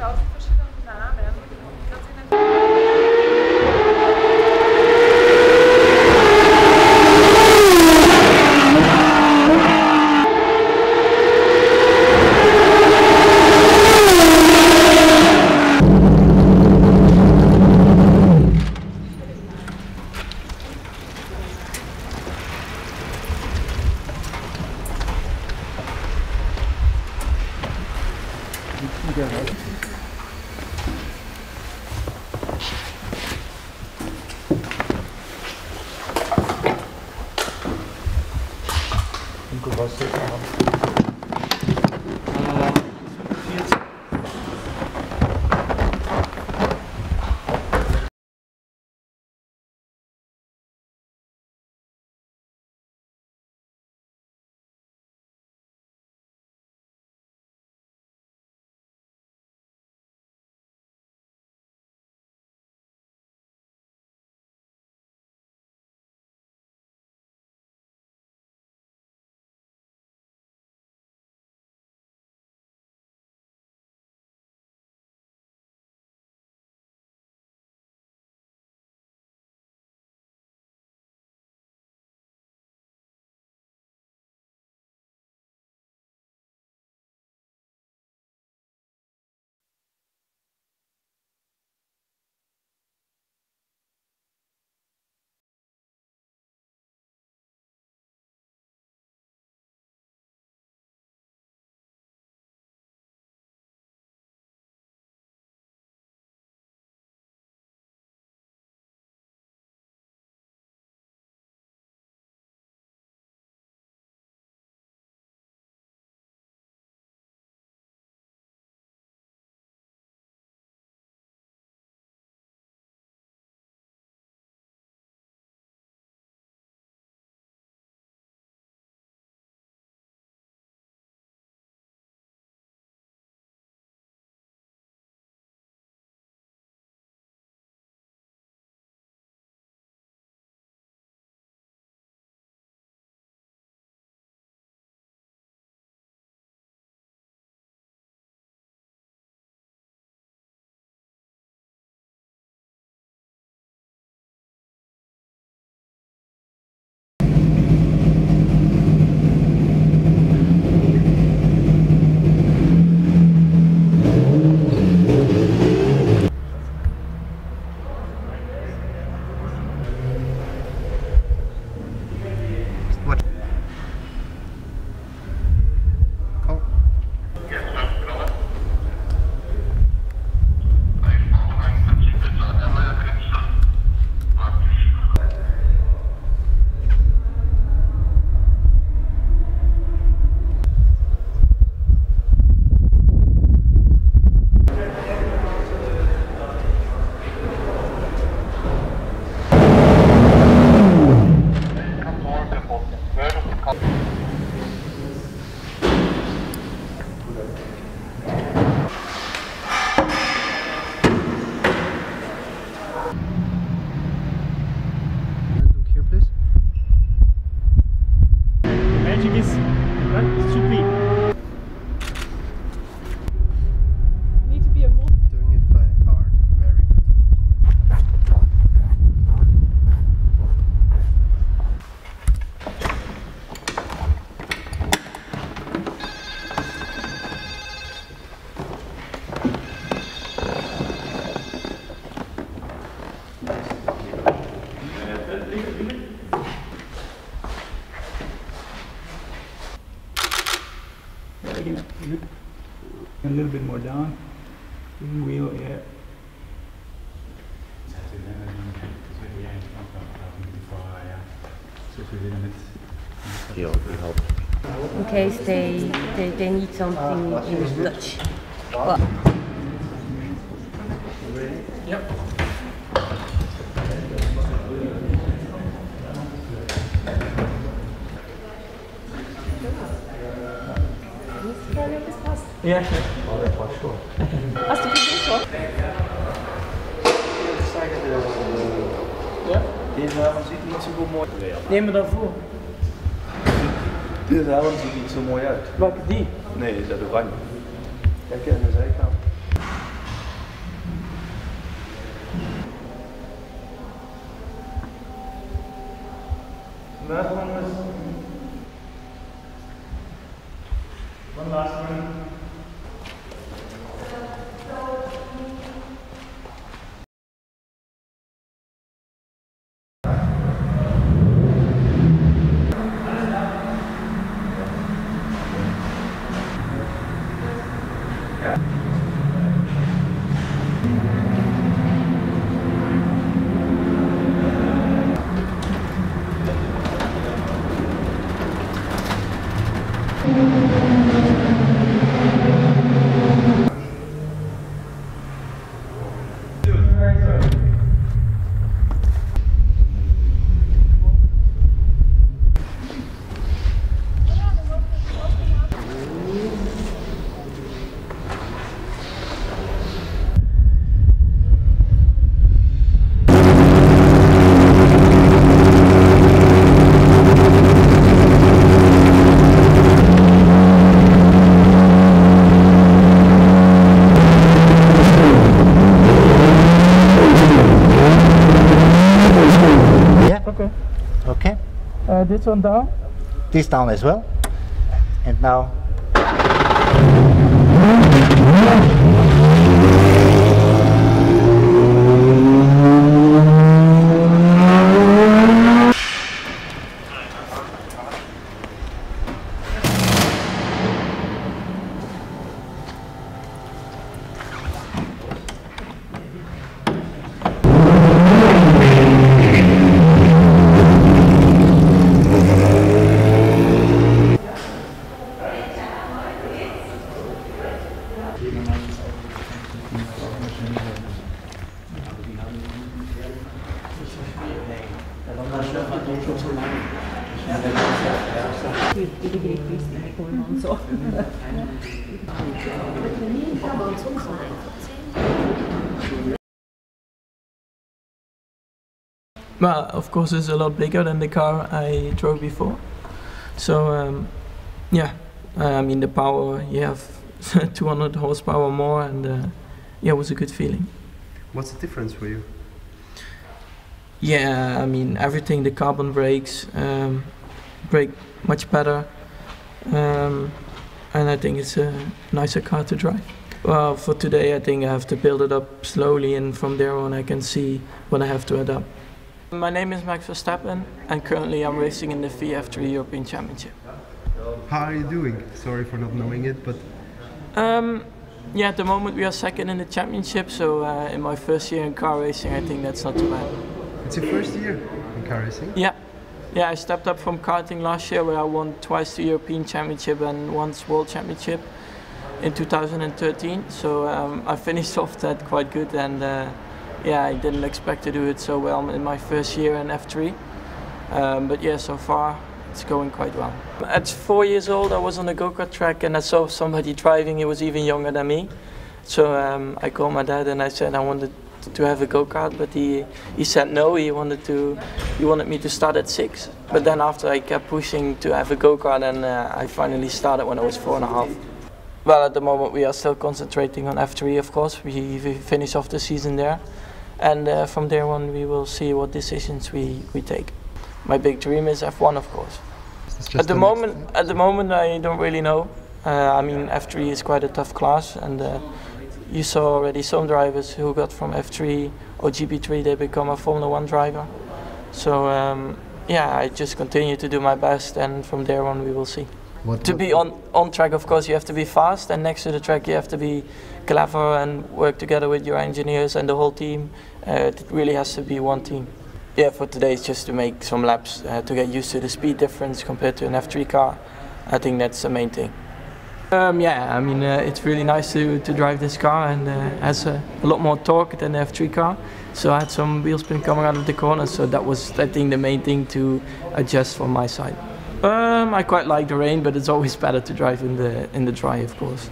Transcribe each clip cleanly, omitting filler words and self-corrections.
tausend verschiedene Namen. A little bit more down. Wheel, yeah. In case they need something in Dutch. Well. Yep. Ja, oh, dat past goed. Hast du gesehen schon? Ja? Deze avond ziet niet zo goed mooi uit. Neem me daarvoor. Deze avond ziet niet zo mooi uit. Welke die? Nee, dat oranje. Kijk aan de zijkant. this one down? This down as well. And now. Well, of course it's a lot bigger than the car I drove before. So yeah, I mean the power, you have 200 horsepower more, and yeah, it was a good feeling. What's the difference for you? Yeah, I mean everything, the carbon brakes brake much better, and I think it's a nicer car to drive. Well, for today I think I have to build it up slowly, and from there on I can see what I have to adapt. My name is Max Verstappen, and currently I'm racing in the VF3 European Championship. How are you doing? Sorry for not knowing it, but... Yeah, at the moment we are second in the championship, so in my first year in car racing I think that's not too bad. It's your first year in car racing? Yeah, I stepped up from karting last year, where I won twice the European Championship and once World Championship in 2013, so I finished off that quite good, and yeah, I didn't expect to do it so well in my first year in F3, but yeah, so far it's going quite well. At 4 years old I was on a go-kart track and I saw somebody driving. He was even younger than me, so I called my dad and I said I wanted to have a go-kart, but he said no. He wanted me to start at 6, but then after I kept pushing to have a go-kart, and I finally started when I was 4.5. Well, at the moment we are still concentrating on F3, of course. We finish off the season there, and from there on we will see what decisions we take. My big dream is F1, of course. At the moment I don't really know. I mean, F3 is quite a tough class, and you saw already some drivers who got from F3 or GP3, they become a Formula 1 driver. So yeah, I just continue to do my best, and from there on we will see. To be on track, of course, you have to be fast, and next to the track you have to be clever and work together with your engineers and the whole team. It really has to be one team. Yeah, for today it's just to make some laps, to get used to the speed difference compared to an F3 car. I think that's the main thing. Yeah, I mean it's really nice to drive this car, and has a lot more torque than the F3 car. So I had some wheel spin coming out of the corner, so that was, I think, the main thing to adjust from my side. I quite like the rain, but it's always better to drive in the dry, of course.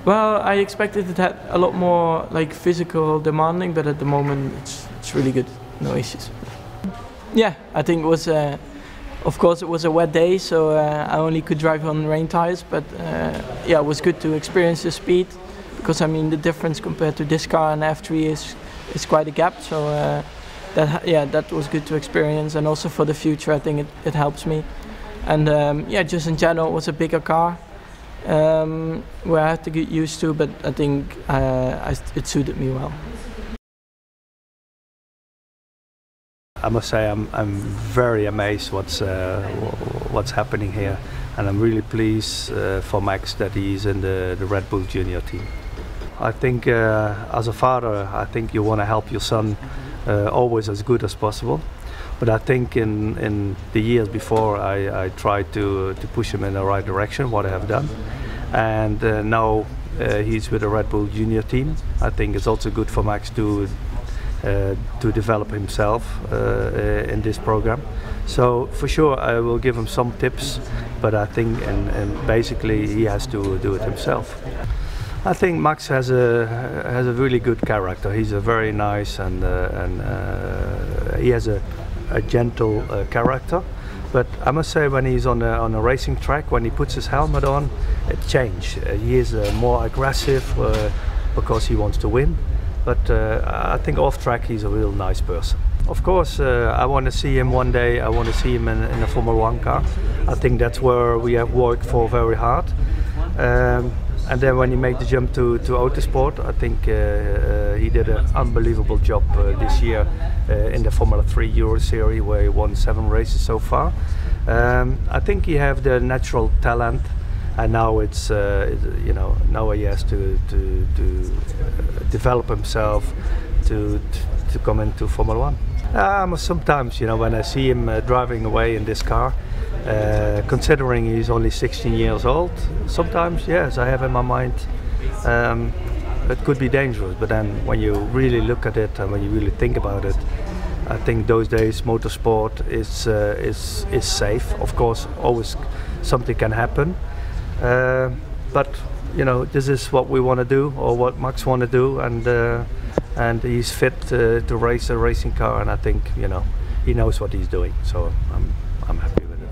Well, I expected it to have a lot more like physical demanding, but at the moment it's really good, no issues. Yeah, I think it was, of course it was a wet day, so I only could drive on rain tires, but yeah, it was good to experience the speed, because I mean the difference compared to this car and F3 is quite a gap, so that was good to experience, and also for the future I think it helps me. And yeah, just in general it was a bigger car, where I had to get used to, but I think it suited me well. I must say I'm very amazed what's happening here, and I'm really pleased for Max that he's in the Red Bull Junior team. I think as a father, I think you want to help your son always as good as possible. But I think in the years before I tried to push him in the right direction, what I have done. And now he's with the Red Bull Junior team. I think it's also good for Max to develop himself in this program. So for sure I will give him some tips, but I think and basically he has to do it himself. I think Max has a really good character. He's a very nice and he has a gentle character, but I must say when he's on a racing track, when he puts his helmet on, it changes. He is more aggressive because he wants to win, but I think off track he's a real nice person. Of course, I want to see him one day. I want to see him in a Formula 1 car. I think that's where we have worked for very hard. And then when he made the jump to autosport, I think he did an unbelievable job this year in the Formula 3 Euro Series, where he won 7 races so far. I think he have the natural talent, and now it's you know, now he has to develop himself to come into Formula 1. Sometimes, you know, when I see him driving away in this car, considering he's only 16 years old, sometimes, yes, I have in my mind it could be dangerous. But then when you really look at it and when you really think about it, I think those days motorsport is safe. Of course, always something can happen, but you know, this is what we want to do, or what Max want to do, and he's fit to race a racing car, and I think, you know, he knows what he's doing, so I'm happy with it.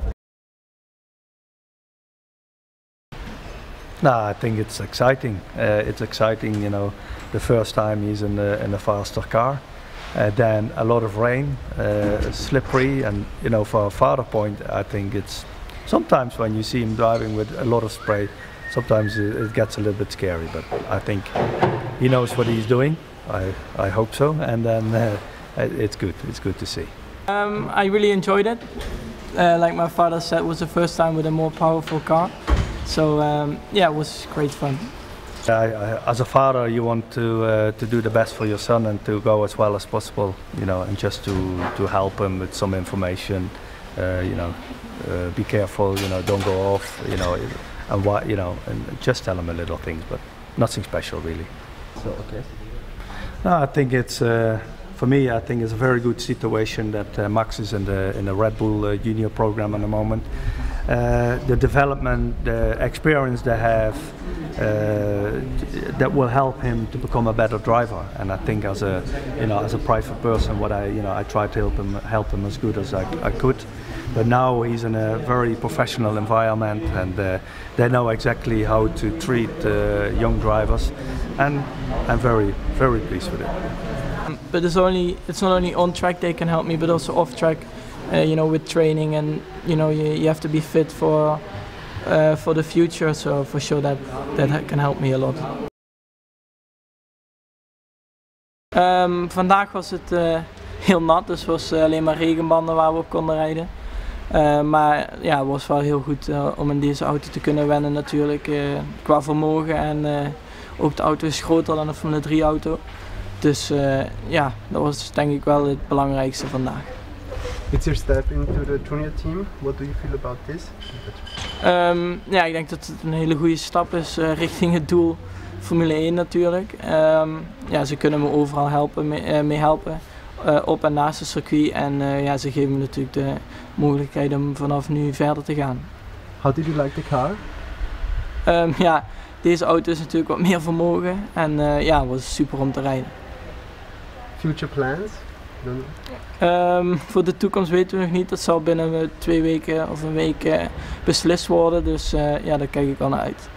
No, I think it's exciting. It's exciting, you know, the first time he's in a faster car. Then a lot of rain, slippery, and you know, for a farther point, I think it's sometimes when you see him driving with a lot of spray, sometimes it gets a little bit scary. But I think he knows what he's doing. I hope so, and then it's good. It's good to see. I really enjoyed it. Like my father said, it was the first time with a more powerful car. So yeah, it was great fun. As a father, you want to do the best for your son and to go as well as possible, you know, and just to help him with some information, you know, be careful, you know, don't go off, you know, and what, you know, and just tell him a little things, but nothing special really. So okay. No, I think it's for me. I think it's a very good situation that Max is in the Red Bull Junior program at the moment. The development, the experience they have, that will help him to become a better driver. And I think as a, you know, as a private person, what I tried to help him as good as I could. But now he's in a very professional environment, and they know exactly how to treat young drivers, and I'm very pleased with it. But it's not only on track they can help me, but also off track. You know, with training, and you know, you have to be fit for the future. So for sure that can help me a lot. Vandaag was het heel nat, dus het was alleen maar regenbanden waar we op konden rijden. Maar ja, het was wel heel goed om in deze auto te kunnen wennen natuurlijk, qua vermogen, en ook de auto is groter dan een Formule 3 auto. Dus ja, dat was denk ik wel het belangrijkste vandaag. It's your step into the junior team. What do you feel about this? Ja, ik denk dat het een hele goede stap is richting het doel Formule 1 natuurlijk. Ja, ze kunnen me overal mee helpen, op en naast het circuit. En ja, ze geven me natuurlijk de mogelijkheid om vanaf nu verder te gaan. How did you like the car? Ja, deze auto is natuurlijk wat meer vermogen, en ja, het was super om te rijden. Future plans? Voor de toekomst weten we nog niet. Dat zal binnen 2 weken of een week beslist worden. Dus ja, daar kijk ik al naar uit.